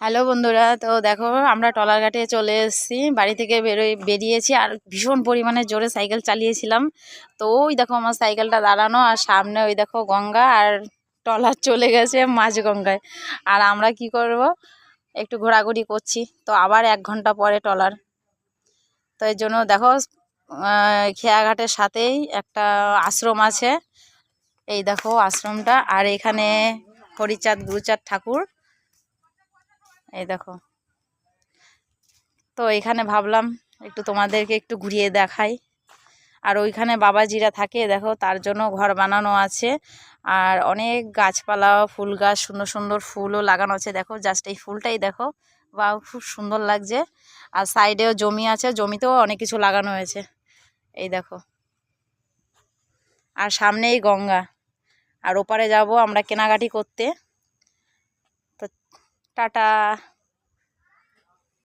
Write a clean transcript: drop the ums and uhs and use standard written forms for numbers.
Hello বন্ধুরা, তো দেখো আমরা টলার ঘাটে চলে এসেছি। বাড়ি থেকে বেরিয়েছি আর ভীষণ পরিমাণে জোরে সাইকেল চালিয়েছিলাম। তো ওই দেখো আমার সাইকেলটা দাঁড়ানো, আর সামনে ওই দেখো গঙ্গা, আর টলার চলে গেছে মাঝ গঙ্গায়। আর আমরা কি করব, একটু ঘোরাঘুরি করছি। তো আবার 1 ঘন্টা পরে টলার। তো এর জন্য দেখো খেয়াঘাটের সাথেই একটা আশ্রম আছে। এই দেখো আশ্রমটা, আর এখানে হরিচাঁদ গুরুচাঁদ ঠাকুর। এই দেখো, তো এখানে ভাবলাম একটু তোমাদেরকে একটু ঘুরিয়ে দেখাই। আর ওইখানে বাবাজিরা থাকে, দেখো তার জন্য ঘর বানানো আছে। আর অনেক গাছপালা, ফুল গাছ, সুন্দর সুন্দর ফুলও লাগানো আছে। দেখো জাস্ট এই ফুলটাই দেখো, বা খুব সুন্দর লাগছে। আর সাইডেও জমি আছে, জমিতেও অনেক কিছু লাগানো হয়েছে। এই দেখো, আর সামনেই গঙ্গা। আর ওপারে যাব আমরা কেনাকাটি করতে। তো টাটা।